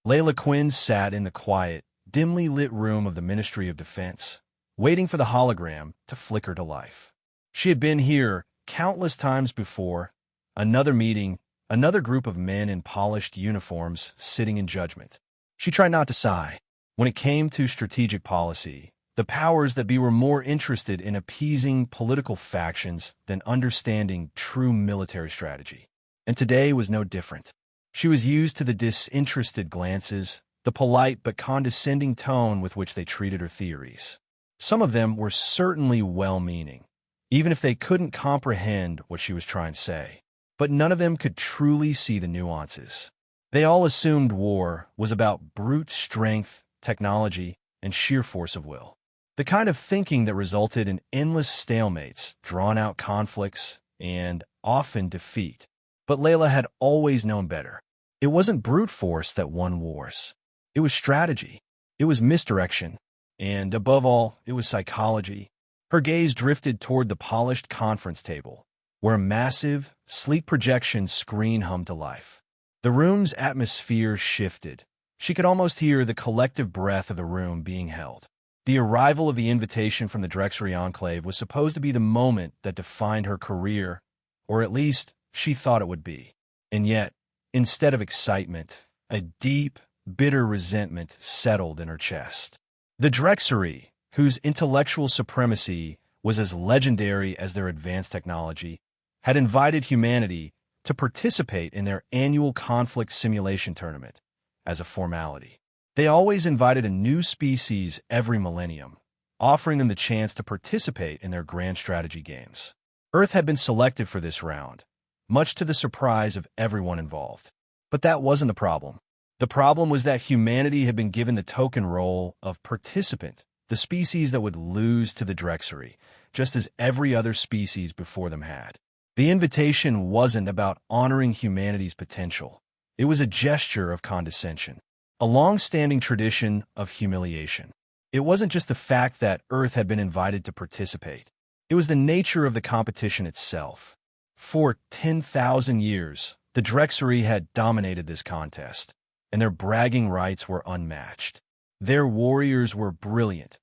Layla Quinn sat in the quiet, dimly lit room of the Ministry of Defense, waiting for the hologram to flicker to life. She had been here countless times before, another meeting, another group of men in polished uniforms sitting in judgment. She tried not to sigh. When it came to strategic policy, the powers that be were more interested in appeasing political factions than understanding true military strategy. And today was no different. She was used to the disinterested glances, the polite but condescending tone with which they treated her theories. Some of them were certainly well-meaning, even if they couldn't comprehend what she was trying to say. But none of them could truly see the nuances. They all assumed war was about brute strength, technology, and sheer force of will. The kind of thinking that resulted in endless stalemates, drawn-out conflicts, and often defeat. But Layla had always known better. It wasn't brute force that won wars. It was strategy. It was misdirection. And above all, it was psychology. Her gaze drifted toward the polished conference table, where a massive, sleek projection screen hummed to life. The room's atmosphere shifted. She could almost hear the collective breath of the room being held. The arrival of the invitation from the Drexari Enclave was supposed to be the moment that defined her career, or at least she thought it would be. And yet, instead of excitement, a deep, bitter resentment settled in her chest. The Drexari, whose intellectual supremacy was as legendary as their advanced technology, had invited humanity to participate in their annual conflict simulation tournament as a formality. They always invited a new species every millennium, offering them the chance to participate in their grand strategy games. Earth had been selected for this round, much to the surprise of everyone involved. But that wasn't the problem. The problem was that humanity had been given the token role of participant, the species that would lose to the Drexari, just as every other species before them had. The invitation wasn't about honoring humanity's potential. It was a gesture of condescension, a long-standing tradition of humiliation. It wasn't just the fact that Earth had been invited to participate. It was the nature of the competition itself. For 10,000 years, the Drexari had dominated this contest, and their bragging rights were unmatched. Their warriors were brilliant,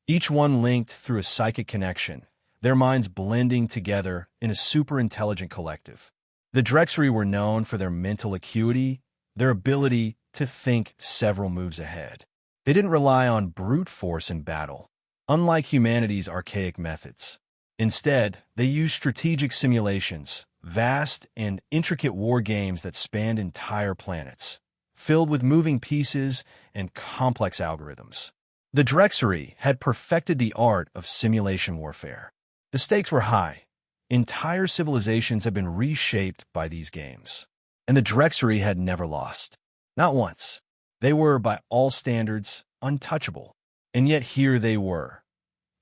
each one linked through a psychic connection, their minds blending together in a superintelligent collective. The Drexari were known for their mental acuity, their ability to think several moves ahead. They didn't rely on brute force in battle, unlike humanity's archaic methods. Instead, they used strategic simulations, vast and intricate war games that spanned entire planets, filled with moving pieces and complex algorithms. The Drexari had perfected the art of simulation warfare. The stakes were high. Entire civilizations had been reshaped by these games. And the Drexari had never lost. Not once. They were, by all standards, untouchable. And yet here they were,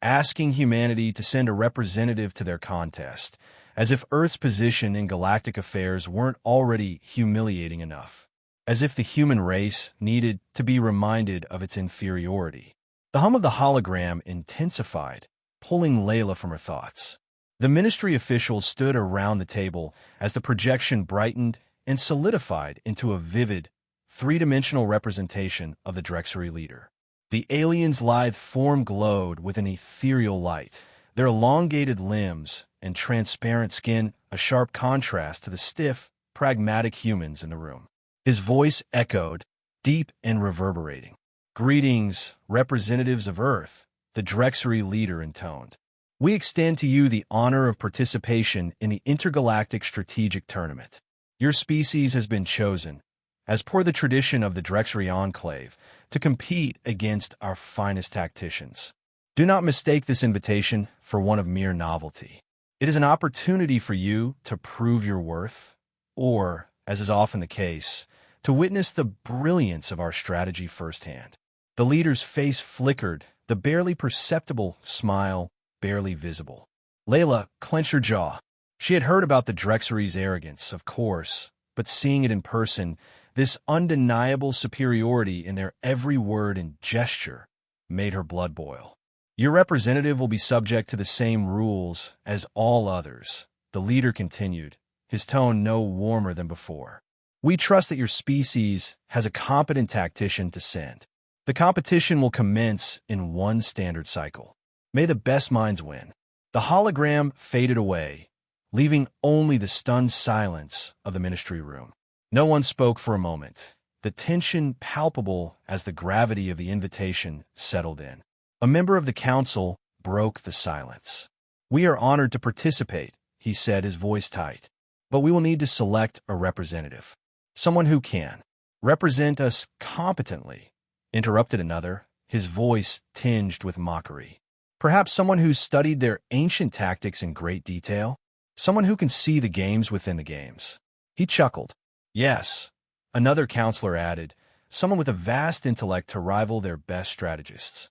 asking humanity to send a representative to their contest, as if Earth's position in galactic affairs weren't already humiliating enough, as if the human race needed to be reminded of its inferiority. The hum of the hologram intensified, pulling Layla from her thoughts. The ministry officials stood around the table as the projection brightened and solidified into a vivid, three-dimensional representation of the Drexari leader. The alien's lithe form glowed with an ethereal light, their elongated limbs and transparent skin a sharp contrast to the stiff, pragmatic humans in the room. His voice echoed, deep and reverberating. "Greetings, representatives of Earth," the Drexari leader intoned. "We extend to you the honor of participation in the Intergalactic Strategic Tournament. Your species has been chosen, as per the tradition of the Drexari Enclave, to compete against our finest tacticians. Do not mistake this invitation for one of mere novelty. It is an opportunity for you to prove your worth, or, as is often the case, to witness the brilliance of our strategy firsthand." The leader's face flickered, the barely perceptible smile barely visible. Layla clenched her jaw. She had heard about the Drexari's arrogance, of course, but seeing it in person, this undeniable superiority in their every word and gesture, made her blood boil. "Your representative will be subject to the same rules as all others," the leader continued, his tone no warmer than before. We trust that your species has a competent tactician to send. The competition will commence in one standard cycle. May the best minds win." The hologram faded away, leaving only the stunned silence of the ministry room. No one spoke for a moment, the tension palpable as the gravity of the invitation settled in. A member of the council broke the silence. "We are honored to participate," he said, his voice tight. "But we will need to select a representative. Someone who can represent us competently," interrupted another, his voice tinged with mockery. "Perhaps someone who's studied their ancient tactics in great detail? Someone who can see the games within the games." He chuckled. "Yes," another counselor added, "someone with a vast intellect to rival their best strategists."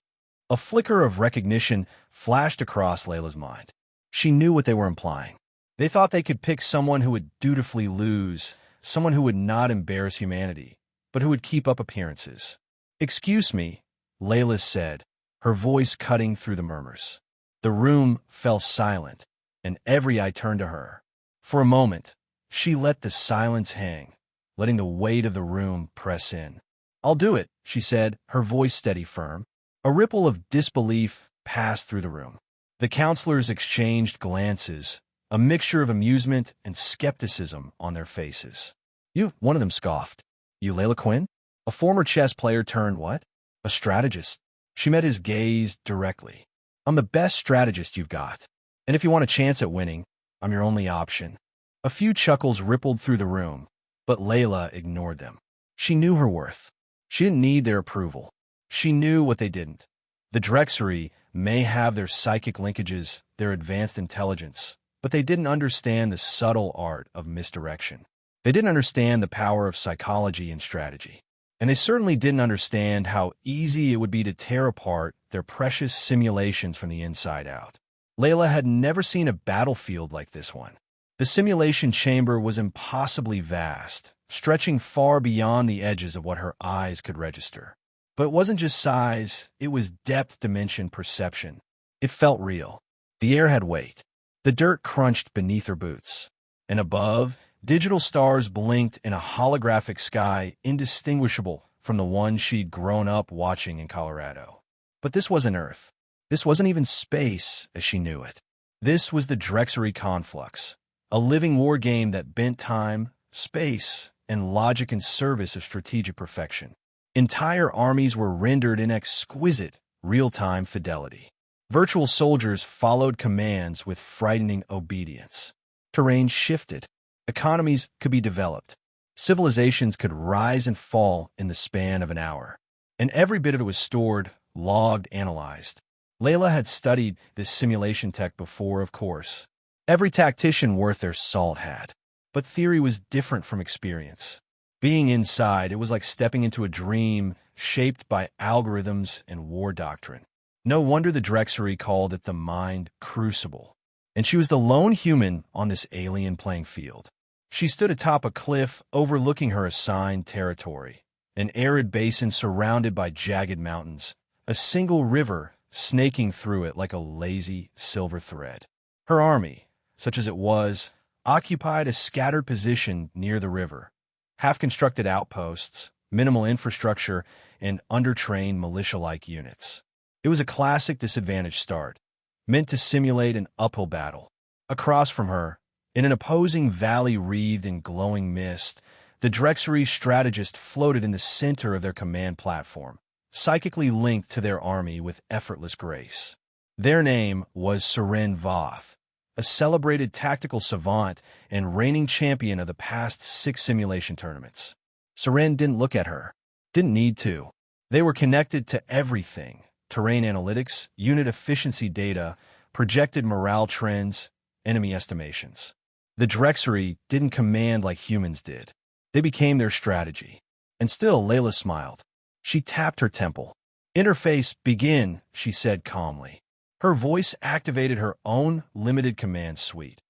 A flicker of recognition flashed across Layla's mind. She knew what they were implying. They thought they could pick someone who would dutifully lose, someone who would not embarrass humanity, but who would keep up appearances. "Excuse me," Layla said, her voice cutting through the murmurs. The room fell silent, and every eye turned to her. For a moment, she let the silence hang, letting the weight of the room press in. "I'll do it," she said, her voice steady firm. A ripple of disbelief passed through the room. The counselors exchanged glances, a mixture of amusement and skepticism on their faces. "You," one of them scoffed. "You Layla Quinn? A former chess player turned what? A strategist?" She met his gaze directly. "I'm the best strategist you've got. And if you want a chance at winning, I'm your only option." A few chuckles rippled through the room, but Layla ignored them. She knew her worth. She didn't need their approval. She knew what they didn't. The Drexari may have their psychic linkages, their advanced intelligence, but they didn't understand the subtle art of misdirection. They didn't understand the power of psychology and strategy. And they certainly didn't understand how easy it would be to tear apart their precious simulations from the inside out. Layla had never seen a battlefield like this one. The simulation chamber was impossibly vast, stretching far beyond the edges of what her eyes could register. But it wasn't just size, it was depth dimension perception. It felt real. The air had weight. The dirt crunched beneath her boots. And above, digital stars blinked in a holographic sky indistinguishable from the one she'd grown up watching in Colorado. But this wasn't Earth. This wasn't even space as she knew it. This was the Drexari Conflux, a living war game that bent time, space, and logic in service of strategic perfection. Entire armies were rendered in exquisite, real-time fidelity. Virtual soldiers followed commands with frightening obedience. Terrain shifted. Economies could be developed. Civilizations could rise and fall in the span of an hour. And every bit of it was stored, logged, analyzed. Layla had studied this simulation tech before, of course. Every tactician worth their salt had. But theory was different from experience. Being inside, it was like stepping into a dream shaped by algorithms and war doctrine. No wonder the Drexari called it the mind crucible. And she was the lone human on this alien playing field. She stood atop a cliff overlooking her assigned territory, an arid basin surrounded by jagged mountains, a single river snaking through it like a lazy silver thread. Her army, such as it was, occupied a scattered position near the river, half-constructed outposts, minimal infrastructure, and undertrained militia-like units. It was a classic disadvantaged start, meant to simulate an uphill battle. Across from her, in an opposing valley wreathed in glowing mist, the Drexari strategist floated in the center of their command platform, psychically linked to their army with effortless grace. Their name was Seren Voth, a celebrated tactical savant and reigning champion of the past 6 simulation tournaments. Seren didn't look at her, didn't need to. They were connected to everything: terrain analytics, unit efficiency data, projected morale trends, enemy estimations. The Drexari didn't command like humans did. They became their strategy. And still, Layla smiled. She tapped her temple. "Interface, begin," she said calmly. Her voice activated her own limited command suite,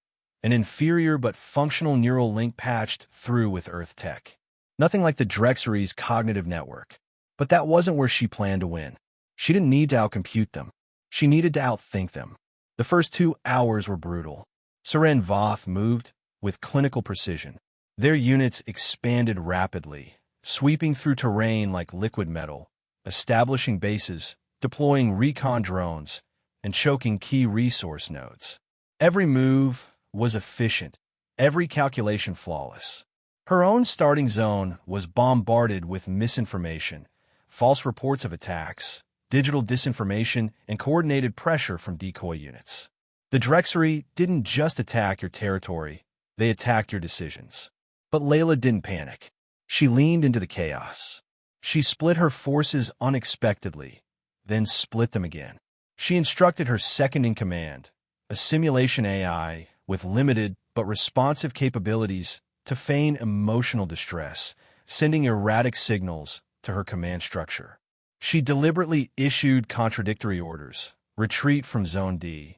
an inferior but functional neural link patched through with Earth tech. Nothing like the Drexari's cognitive network. But that wasn't where she planned to win. She didn't need to outcompute them. She needed to outthink them. The first 2 hours were brutal. Seren Voth moved with clinical precision. Their units expanded rapidly, sweeping through terrain like liquid metal, establishing bases, deploying recon drones, and choking key resource nodes. Every move was efficient, every calculation flawless. Her own starting zone was bombarded with misinformation, false reports of attacks, digital disinformation, and coordinated pressure from decoy units. The Drexari didn't just attack your territory, they attacked your decisions. But Layla didn't panic. She leaned into the chaos. She split her forces unexpectedly, then split them again. She instructed her second-in-command, a simulation AI with limited but responsive capabilities, to feign emotional distress, sending erratic signals to her command structure. She deliberately issued contradictory orders. Retreat from Zone D.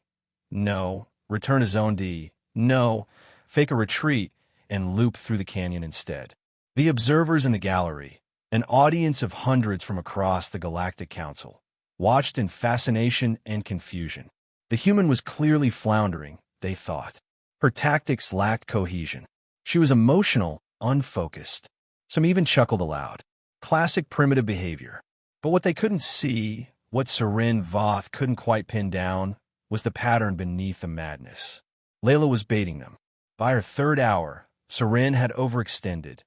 No. Return to Zone D. No. Fake a retreat and loop through the canyon instead. The observers in the gallery, an audience of hundreds from across the Galactic Council, watched in fascination and confusion. The human was clearly floundering, they thought. Her tactics lacked cohesion. She was emotional, unfocused. Some even chuckled aloud. Classic primitive behavior. But what they couldn't see, what Sharpest Mind couldn't quite pin down, was the pattern beneath the madness. Layla was baiting them. By her third hour, Sharpest had overextended,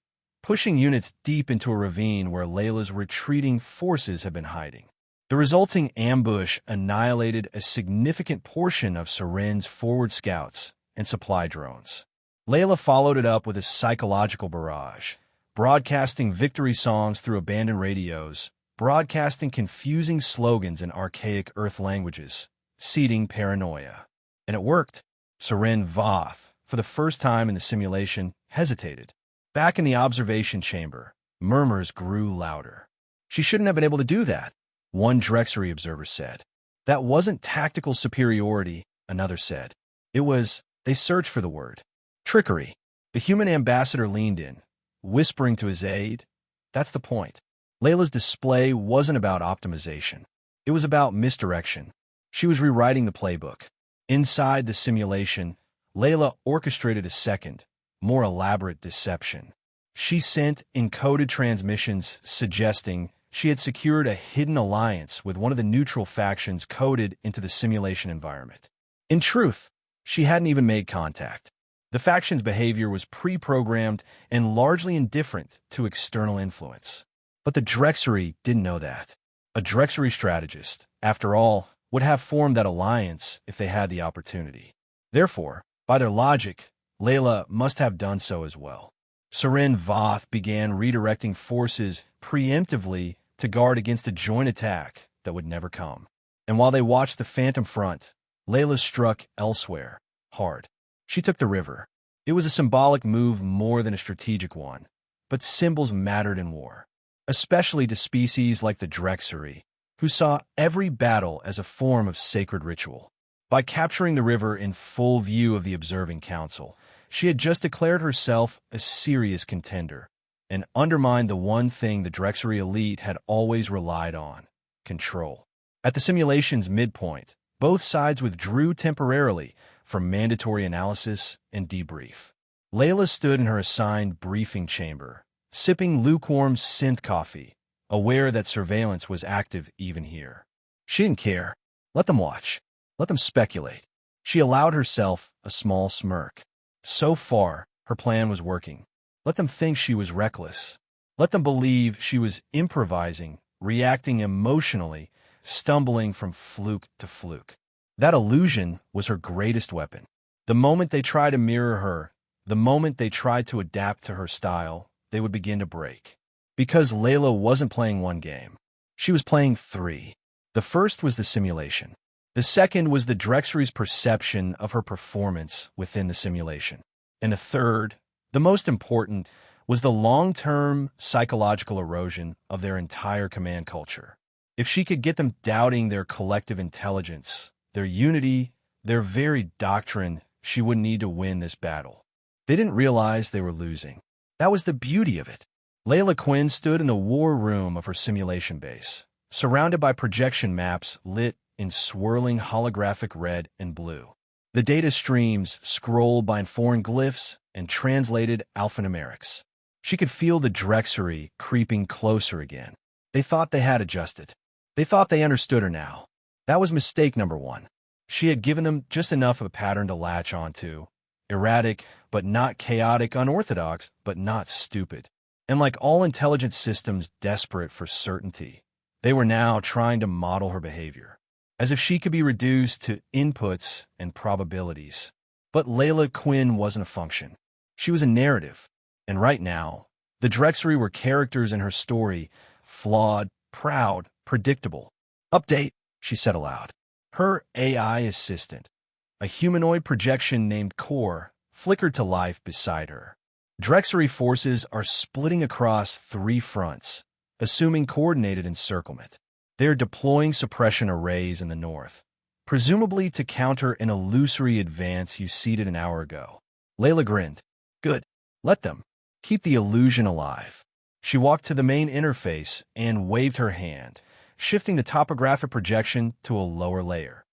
pushing units deep into a ravine where Layla's retreating forces had been hiding. The resulting ambush annihilated a significant portion of Sharpest's forward scouts and supply drones. Layla followed it up with a psychological barrage, broadcasting victory songs through abandoned radios, broadcasting confusing slogans in archaic Earth languages, seeding paranoia. And it worked. Sharpest Mind, for the first time in the simulation, hesitated. Back in the observation chamber, murmurs grew louder. She shouldn't have been able to do that, one Drexari observer said. That wasn't tactical superiority, another said. It was, they searched for the word. Trickery. The human ambassador leaned in, whispering to his aide, that's the point. Layla's display wasn't about optimization. It was about misdirection. She was rewriting the playbook. Inside the simulation, Layla orchestrated a second, more elaborate deception. She sent encoded transmissions suggesting she had secured a hidden alliance with one of the neutral factions coded into the simulation environment. In truth, she hadn't even made contact. The faction's behavior was pre-programmed and largely indifferent to external influence. But the Drexari didn't know that. A Drexari strategist, after all, would have formed that alliance if they had the opportunity. Therefore, by their logic, Layla must have done so as well. Sharpest Mind began redirecting forces preemptively to guard against a joint attack that would never come. And while they watched the Phantom Front, Layla struck elsewhere, hard. She took the river. It was a symbolic move more than a strategic one, but symbols mattered in war, especially to species like the Drexari, who saw every battle as a form of sacred ritual. By capturing the river in full view of the observing council, she had just declared herself a serious contender and undermined the one thing the Drexari elite had always relied on: control. At the simulation's midpoint, both sides withdrew temporarily from mandatory analysis and debrief. Layla stood in her assigned briefing chamber, sipping lukewarm synth coffee, aware that surveillance was active even here. She didn't care. Let them watch. Let them speculate. She allowed herself a small smirk. So far, her plan was working. Let them think she was reckless. Let them believe she was improvising, reacting emotionally, stumbling from fluke to fluke. That illusion was her greatest weapon. The moment they tried to mirror her, the moment they tried to adapt to her style, they would begin to break. Because Layla wasn't playing one game. She was playing three. The first was the simulation. The second was the Drexari's perception of her performance within the simulation. And the third, the most important, was the long-term psychological erosion of their entire command culture. If she could get them doubting their collective intelligence, their unity, their very doctrine, she would need to win this battle. They didn't realize they were losing. That was the beauty of it. Layla Quinn stood in the war room of her simulation base, surrounded by projection maps lit in swirling holographic red and blue. The data streams, scrolled by foreign glyphs, and translated alphanumerics. She could feel the Drexari creeping closer again. They thought they had adjusted. They thought they understood her now. That was mistake number one. She had given them just enough of a pattern to latch onto. Erratic, but not chaotic, unorthodox, but not stupid. And like all intelligence systems desperate for certainty, they were now trying to model her behavior, as if she could be reduced to inputs and probabilities. But Layla Quinn wasn't a function. She was a narrative. And right now, the Drexari were characters in her story, flawed, proud, predictable. "Update," she said aloud. Her AI assistant, a humanoid projection named Core, flickered to life beside her. Drexari forces are splitting across 3 fronts, assuming coordinated encirclement. They're deploying suppression arrays in the north, presumably to counter an illusory advance you seeded an hour ago. Layla grinned. "Good. Let them. Keep the illusion alive." She walked to the main interface and waved her hand, shifting the topographic projection to a lower layer,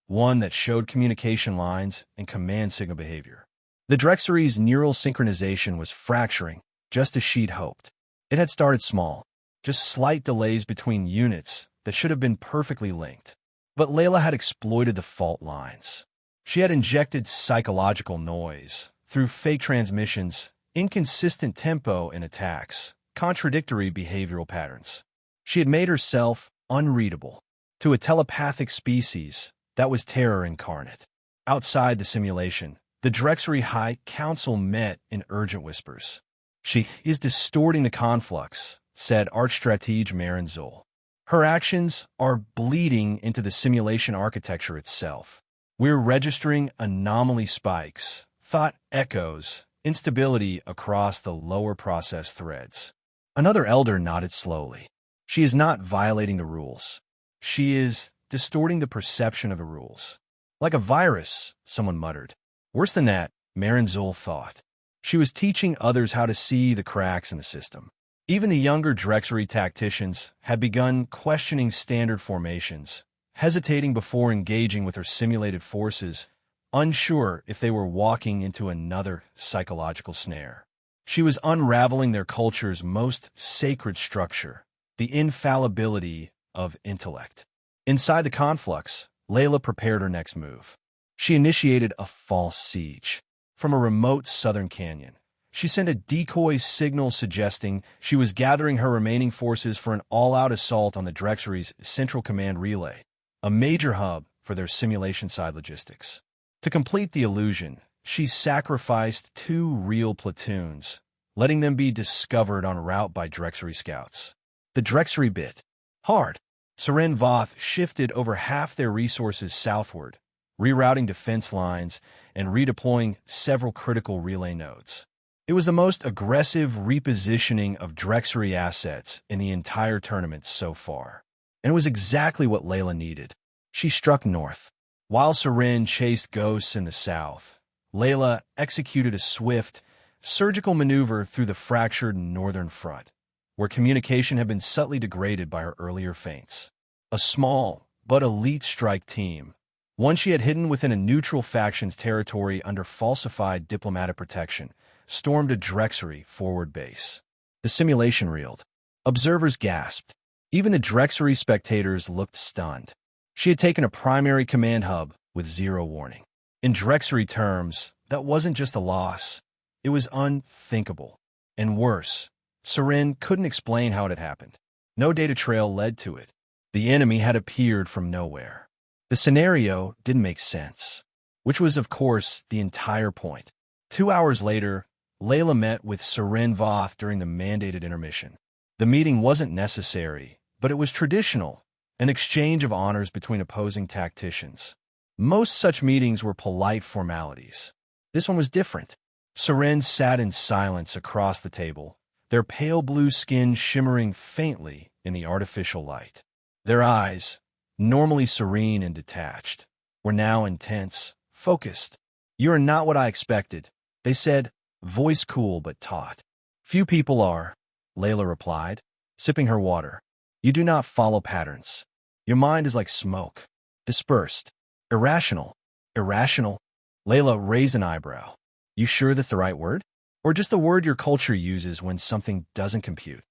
one that showed communication lines and command signal behavior. The Drexari's neural synchronization was fracturing, just as she'd hoped. It had started small, just slight delays between units that should have been perfectly linked. But Layla had exploited the fault lines. She had injected psychological noise through fake transmissions, inconsistent tempo in attacks, contradictory behavioral patterns. She had made herself unreadable to a telepathic species that was terror incarnate. Outside the simulation, the Drexari High Council met in urgent whispers. "She is distorting the conflux," said Archstratege Marinzul. "Her actions are bleeding into the simulation architecture itself. We're registering anomaly spikes, thought echoes, instability across the lower process threads." Another elder nodded slowly. "She is not violating the rules. She is distorting the perception of the rules. Like a virus," someone muttered. Worse than that, Marinzul thought. She was teaching others how to see the cracks in the system. Even the younger Drexari tacticians had begun questioning standard formations, hesitating before engaging with her simulated forces, unsure if they were walking into another psychological snare. She was unraveling their culture's most sacred structure, the infallibility of intellect. Inside the conflux, Layla prepared her next move. She initiated a false siege. From a remote southern canyon, she sent a decoy signal suggesting she was gathering her remaining forces for an all-out assault on the Drexari's Central Command Relay, a major hub for their simulation-side logistics. To complete the illusion, she sacrificed 2 real platoons, letting them be discovered en route by Drexari scouts. The Drexari bit hard. Seren Voth shifted over half their resources southward, rerouting defense lines and redeploying several critical relay nodes. It was the most aggressive repositioning of Drexari assets in the entire tournament so far, and it was exactly what Layla needed. She struck north. While Seren chased ghosts in the south, Layla executed a swift, surgical maneuver through the fractured northern front, where communication had been subtly degraded by her earlier feints. A small, but elite strike team, one she had hidden within a neutral faction's territory under falsified diplomatic protection, stormed a Drexari forward base. The simulation reeled. Observers gasped. Even the Drexari spectators looked stunned. She had taken a primary command hub with 0 warning. In Drexari terms, that wasn't just a loss. It was unthinkable. And worse, Seren couldn't explain how it had happened. No data trail led to it. The enemy had appeared from nowhere. The scenario didn't make sense, which was, of course, the entire point. 2 hours later, Layla met with Seren Voth during the mandated intermission. The meeting wasn't necessary, but it was traditional, an exchange of honors between opposing tacticians. Most such meetings were polite formalities. This one was different. Seren sat in silence across the table, their pale blue skin shimmering faintly in the artificial light. Their eyes, normally serene and detached, were now intense, focused. "You are not what I expected," they said, voice cool but taut. "Few people are," Layla replied, sipping her water. "You do not follow patterns. Your mind is like smoke, dispersed, irrational." "Irrational?" Layla raised an eyebrow. You sure that's the right word? Or just the word your culture uses when something doesn't compute?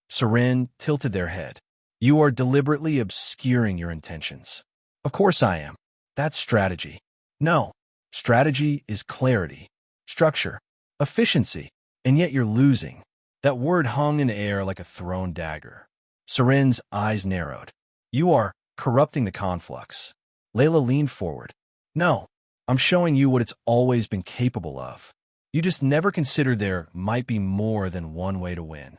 Seren tilted their head. You are deliberately obscuring your intentions. Of course I am. That's strategy. No. Strategy is clarity, structure, efficiency, and yet you're losing. That word hung in the air like a thrown dagger. Seren's eyes narrowed. You are corrupting the conflux. Layla leaned forward. No, I'm showing you what it's always been capable of. You just never considered there might be more than one way to win.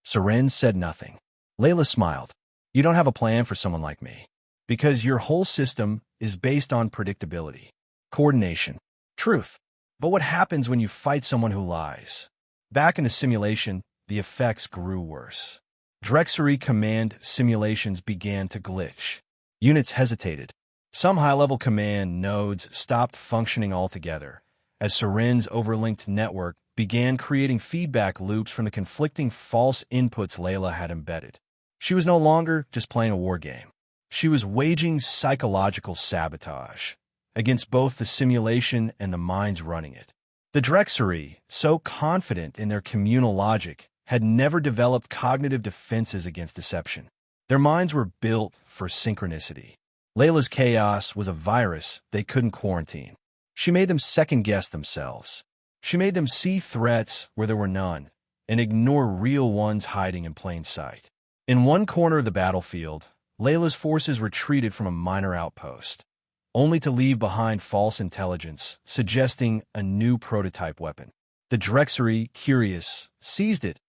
Seren said nothing. Layla smiled. You don't have a plan for someone like me. Because your whole system is based on predictability, coordination, truth. But what happens when you fight someone who lies? Back in the simulation, the effects grew worse. Drexari command simulations began to glitch. Units hesitated. Some high-level command nodes stopped functioning altogether, as Seren's overlinked network began creating feedback loops from the conflicting false inputs Layla had embedded. She was no longer just playing a war game. She was waging psychological sabotage against both the simulation and the minds running it. The Drexari, so confident in their communal logic, had never developed cognitive defenses against deception. Their minds were built for synchronicity. Layla's chaos was a virus they couldn't quarantine. She made them second-guess themselves. She made them see threats where there were none and ignore real ones hiding in plain sight. In one corner of the battlefield, Layla's forces retreated from a minor outpost, only to leave behind false intelligence, suggesting a new prototype weapon. The Drexari, curious, seized it,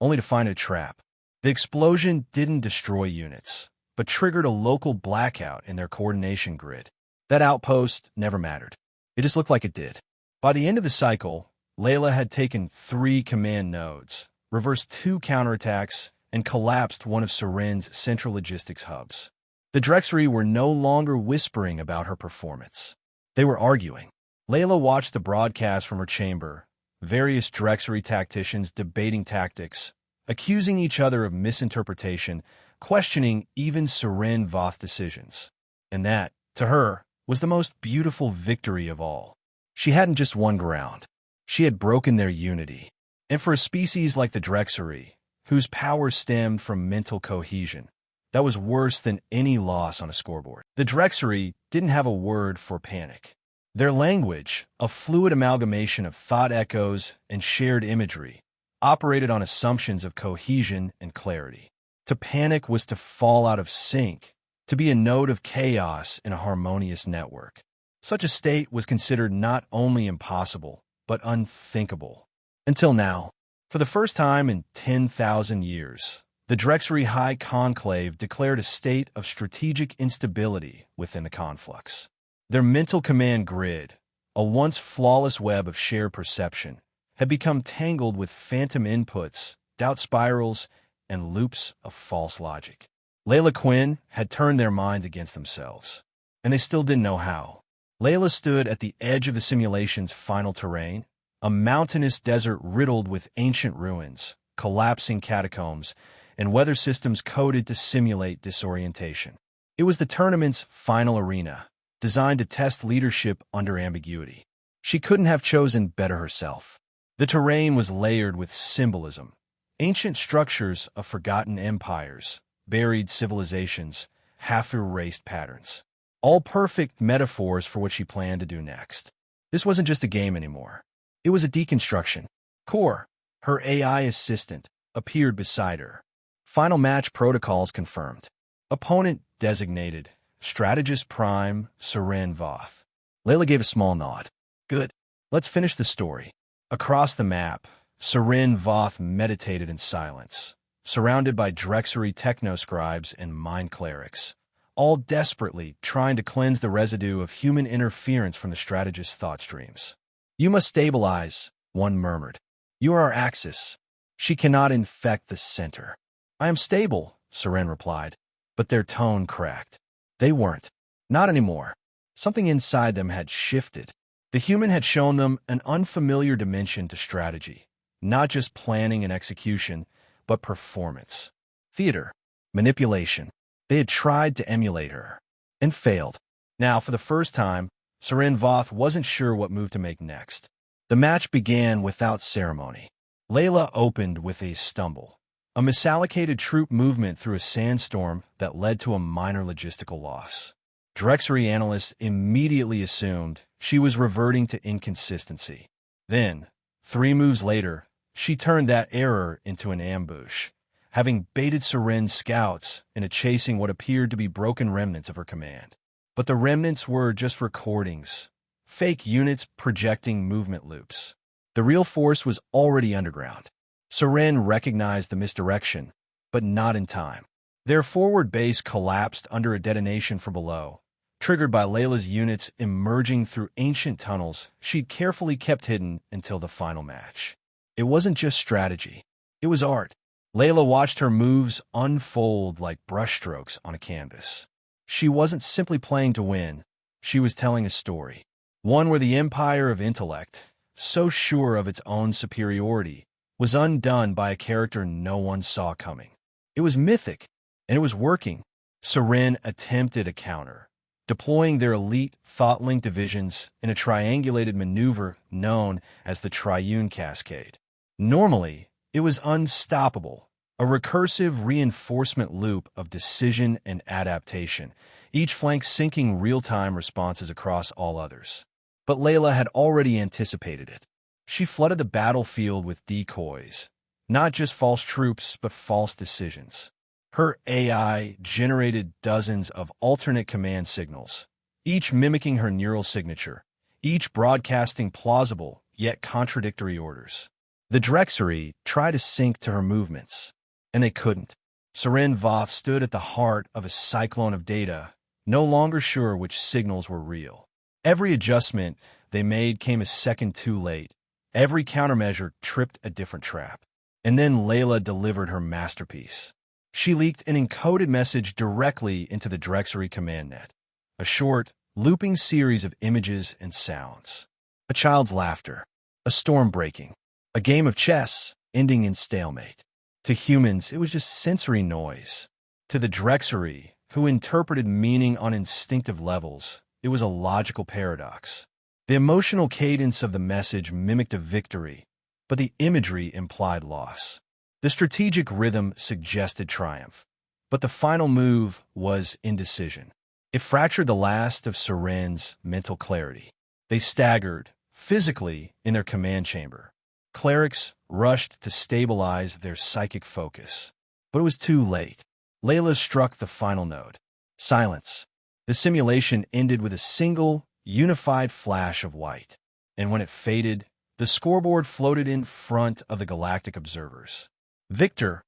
only to find a trap. The explosion didn't destroy units, but triggered a local blackout in their coordination grid. That outpost never mattered. It just looked like it did. By the end of the cycle, Layla had taken 3 command nodes, reversed 2 counterattacks, and collapsed one of Seren's central logistics hubs. The Drexari were no longer whispering about her performance. They were arguing. Layla watched the broadcast from her chamber, various Drexari tacticians debating tactics, accusing each other of misinterpretation, questioning even Seren Voth decisions. And that, to her, was the most beautiful victory of all. She hadn't just won ground. She had broken their unity. And for a species like the Drexari, whose power stemmed from mental cohesion, that was worse than any loss on a scoreboard. The Drexari didn't have a word for panic. Their language, a fluid amalgamation of thought echoes and shared imagery, operated on assumptions of cohesion and clarity. To panic was to fall out of sync, to be a node of chaos in a harmonious network. Such a state was considered not only impossible, but unthinkable. Until now, for the first time in 10,000 years, the Drexari High Conclave declared a state of strategic instability within the conflux. Their mental command grid, a once flawless web of shared perception, had become tangled with phantom inputs, doubt spirals, and loops of false logic. Layla Quinn had turned their minds against themselves, and they still didn't know how. Layla stood at the edge of the simulation's final terrain, a mountainous desert riddled with ancient ruins, collapsing catacombs, and weather systems coded to simulate disorientation. It was the tournament's final arena, designed to test leadership under ambiguity. She couldn't have chosen better herself. The terrain was layered with symbolism, ancient structures of forgotten empires, buried civilizations, half-erased patterns. All perfect metaphors for what she planned to do next. This wasn't just a game anymore. It was a deconstruction. Core, her AI assistant, appeared beside her. Final match protocols confirmed. Opponent designated. Strategist Prime, Seren Voth. Layla gave a small nod. Good. Let's finish the story. Across the map, Seren Voth meditated in silence, surrounded by Drexari technoscribes and mind clerics, all desperately trying to cleanse the residue of human interference from the strategist's thought streams. You must stabilize, one murmured. You are our axis. She cannot infect the center. I am stable, Seren replied, but their tone cracked. They weren't. Not anymore. Something inside them had shifted. The human had shown them an unfamiliar dimension to strategy, not just planning and execution, but performance. Theater. Manipulation. They had tried to emulate her, and failed. Now, for the first time, Seren Voth wasn't sure what move to make next. The match began without ceremony. Layla opened with a stumble, a misallocated troop movement through a sandstorm that led to a minor logistical loss. Drexari analysts immediately assumed she was reverting to inconsistency. Then, 3 moves later, she turned that error into an ambush, having baited Seren's scouts into chasing what appeared to be broken remnants of her command. But the remnants were just recordings, fake units projecting movement loops. The real force was already underground. Seren recognized the misdirection, but not in time. Their forward base collapsed under a detonation from below, triggered by Layla's units emerging through ancient tunnels she'd carefully kept hidden until the final match. It wasn't just strategy. It was art. Layla watched her moves unfold like brushstrokes on a canvas. She wasn't simply playing to win. She was telling a story. One where the empire of intellect, so sure of its own superiority, was undone by a character no one saw coming. It was mythic, and it was working. Seren attempted a counter, deploying their elite thought-link divisions in a triangulated maneuver known as the Triune Cascade. Normally, it was unstoppable, a recursive reinforcement loop of decision and adaptation, each flank syncing real-time responses across all others. But Layla had already anticipated it. She flooded the battlefield with decoys, not just false troops, but false decisions. Her AI generated dozens of alternate command signals, each mimicking her neural signature, each broadcasting plausible yet contradictory orders. The Drexari tried to sync to her movements, and they couldn't. Seren Voth stood at the heart of a cyclone of data, no longer sure which signals were real. Every adjustment they made came a second too late. Every countermeasure tripped a different trap. And then Layla delivered her masterpiece. She leaked an encoded message directly into the Drexari command net. A short, looping series of images and sounds. A child's laughter. A storm breaking. A game of chess ending in stalemate. To humans, it was just sensory noise. To the Drexari, who interpreted meaning on instinctive levels, it was a logical paradox. The emotional cadence of the message mimicked a victory, but the imagery implied loss. The strategic rhythm suggested triumph, but the final move was indecision. It fractured the last of Seren's mental clarity. They staggered, physically, in their command chamber. Clerics rushed to stabilize their psychic focus. But it was too late. Layla struck the final note. Silence. The simulation ended with a single, unified flash of white. And when it faded, the scoreboard floated in front of the Galactic observers. Victor,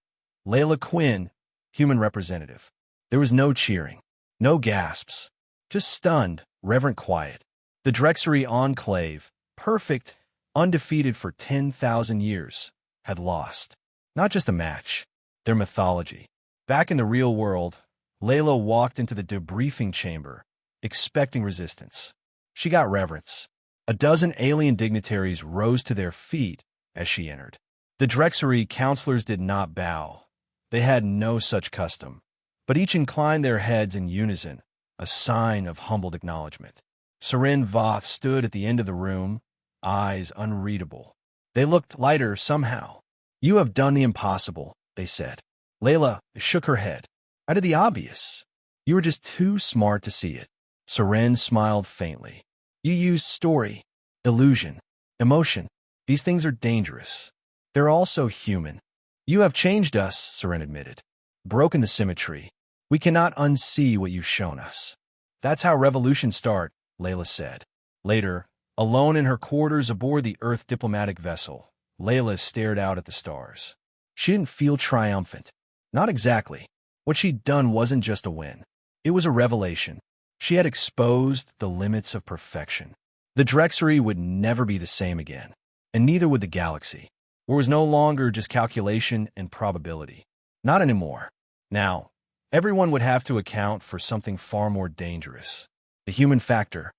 Layla Quinn, human representative. There was no cheering, no gasps, just stunned, reverent quiet. The Drexari Enclave, perfect, undefeated for 10,000 years, had lost. Not just a match, their mythology. Back in the real world, Layla walked into the debriefing chamber, expecting resistance. She got reverence. A dozen alien dignitaries rose to their feet as she entered. The Drexari counselors did not bow. They had no such custom, but each inclined their heads in unison, a sign of humbled acknowledgement. Seren Voth stood at the end of the room, eyes unreadable. They looked lighter somehow. You have done the impossible, they said. Layla shook her head. I did the obvious. You were just too smart to see it. Seren smiled faintly. You used story, illusion, emotion. These things are dangerous. They're also human. You have changed us, Seren admitted. Broken the symmetry. We cannot unsee what you've shown us. That's how revolutions start, Layla said. Later, alone in her quarters aboard the Earth diplomatic vessel, Layla stared out at the stars. She didn't feel triumphant. Not exactly. What she'd done wasn't just a win. It was a revelation. She had exposed the limits of perfection. The Drexari would never be the same again, and neither would the galaxy. It was no longer just calculation and probability. Not anymore. Now, everyone would have to account for something far more dangerous. The human factor.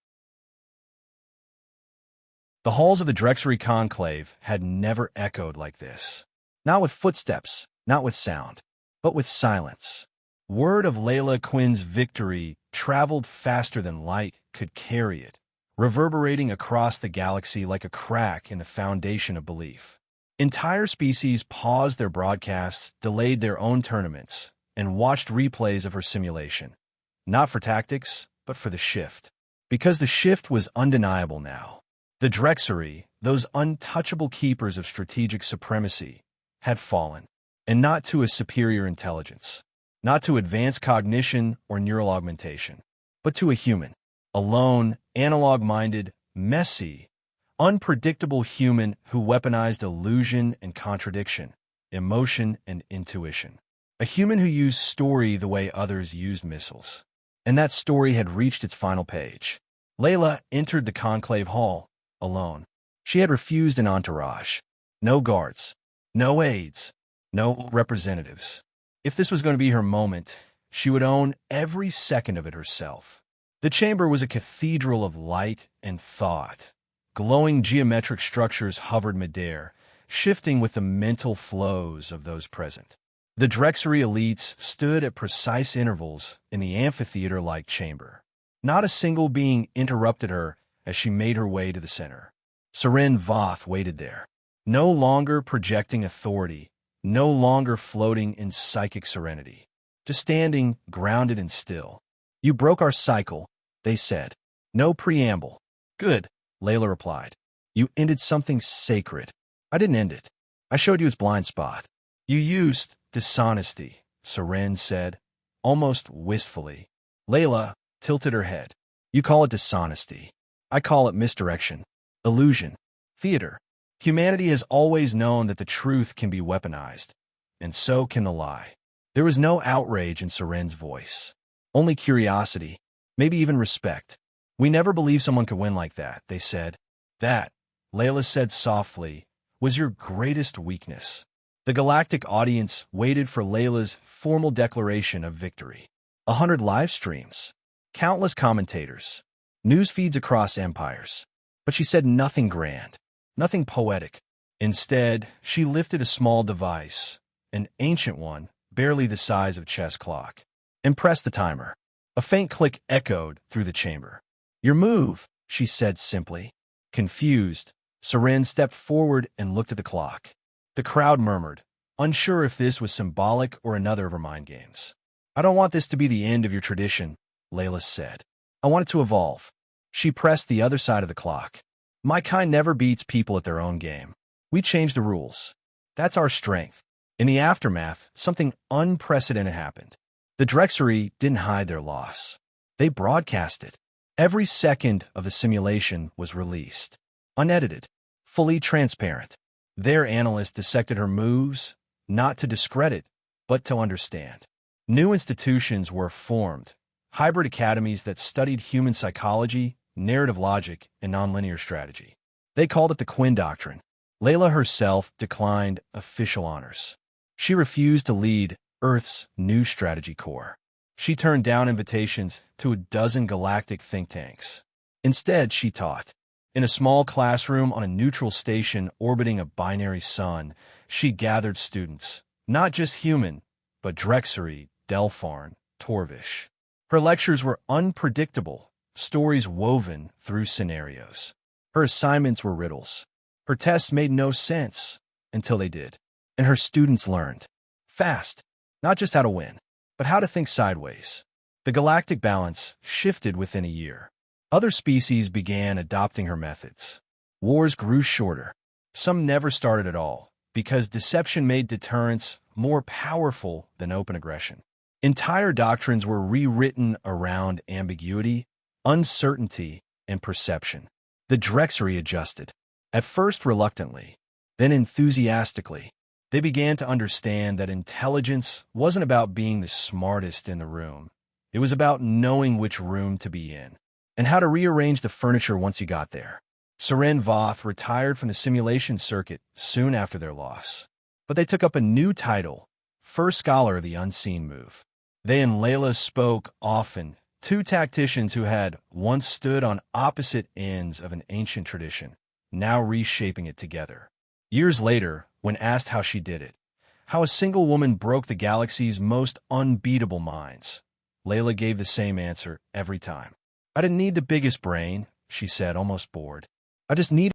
The halls of the Drexari Conclave had never echoed like this. Not with footsteps, not with sound, but with silence. Word of Layla Quinn's victory traveled faster than light could carry it, reverberating across the galaxy like a crack in the foundation of belief. Entire species paused their broadcasts, delayed their own tournaments, and watched replays of her simulation. Not for tactics, but for the shift. Because the shift was undeniable now. The Drexari, those untouchable keepers of strategic supremacy, had fallen. And not to a superior intelligence. Not to advanced cognition or neural augmentation. But to a human. A lone, analog-minded, messy, unpredictable human who weaponized illusion and contradiction, emotion and intuition. A human who used story the way others used missiles. And that story had reached its final page. Layla entered the conclave hall, alone. She had refused an entourage. No guards. No aides. No representatives. If this was going to be her moment, she would own every second of it herself. The chamber was a cathedral of light and thought. Glowing geometric structures hovered midair, shifting with the mental flows of those present. The Drexari elites stood at precise intervals in the amphitheater-like chamber. Not a single being interrupted her as she made her way to the center. Seren Voth waited there, no longer projecting authority, no longer floating in psychic serenity, just standing grounded and still. "You broke our cycle," they said. "No preamble." "Good," Layla replied. "You ended something sacred." "I didn't end it. I showed you its blind spot." "You used dishonesty," Seren said, almost wistfully. Layla tilted her head. "You call it dishonesty. I call it misdirection, illusion, theater. Humanity has always known that the truth can be weaponized, and so can the lie." There was no outrage in Seren's voice. Only curiosity, maybe even respect. "We never believed someone could win like that," they said. "That," Layla said softly, "was your greatest weakness." The Galactic audience waited for Layla's formal declaration of victory. 100 live streams. Countless commentators. News feeds across empires. But she said nothing grand. Nothing poetic. Instead, she lifted a small device, an ancient one, barely the size of a chess clock, and pressed the timer. A faint click echoed through the chamber. "Your move," she said simply. Confused, Seren stepped forward and looked at the clock. The crowd murmured, unsure if this was symbolic or another of her mind games. "I don't want this to be the end of your tradition," Layla said. "I want it to evolve." She pressed the other side of the clock. "My kind never beats people at their own game. We change the rules. That's our strength." In the aftermath, something unprecedented happened. The Drexari didn't hide their loss. They broadcast it. Every second of the simulation was released. Unedited. Fully transparent. Their analysts dissected her moves, not to discredit, but to understand. New institutions were formed. Hybrid academies that studied human psychology, narrative logic, and nonlinear strategy. They called it the Quinn Doctrine. Layla herself declined official honors. She refused to lead Earth's new strategy corps. She turned down invitations to a dozen galactic think tanks. Instead, she taught. In a small classroom on a neutral station orbiting a binary sun, she gathered students, not just human, but Drexari, Delpharn, Torvish. Her lectures were unpredictable, stories woven through scenarios. Her assignments were riddles. Her tests made no sense until they did. And her students learned. Fast. Not just how to win, but how to think sideways. The galactic balance shifted within a year. Other species began adopting her methods. Wars grew shorter. Some never started at all, because deception made deterrence more powerful than open aggression. Entire doctrines were rewritten around ambiguity, uncertainty, and perception. The Drexari adjusted, at first reluctantly, then enthusiastically. They began to understand that intelligence wasn't about being the smartest in the room. It was about knowing which room to be in, and how to rearrange the furniture once you got there. Seren Voth retired from the simulation circuit soon after their loss. But they took up a new title, First Scholar of the Unseen Move. They and Layla spoke often, two tacticians who had once stood on opposite ends of an ancient tradition, now reshaping it together. Years later, when asked how she did it, how a single woman broke the galaxy's most unbeatable minds, Layla gave the same answer every time. "I didn't need the biggest brain, she said, almost bored. I just need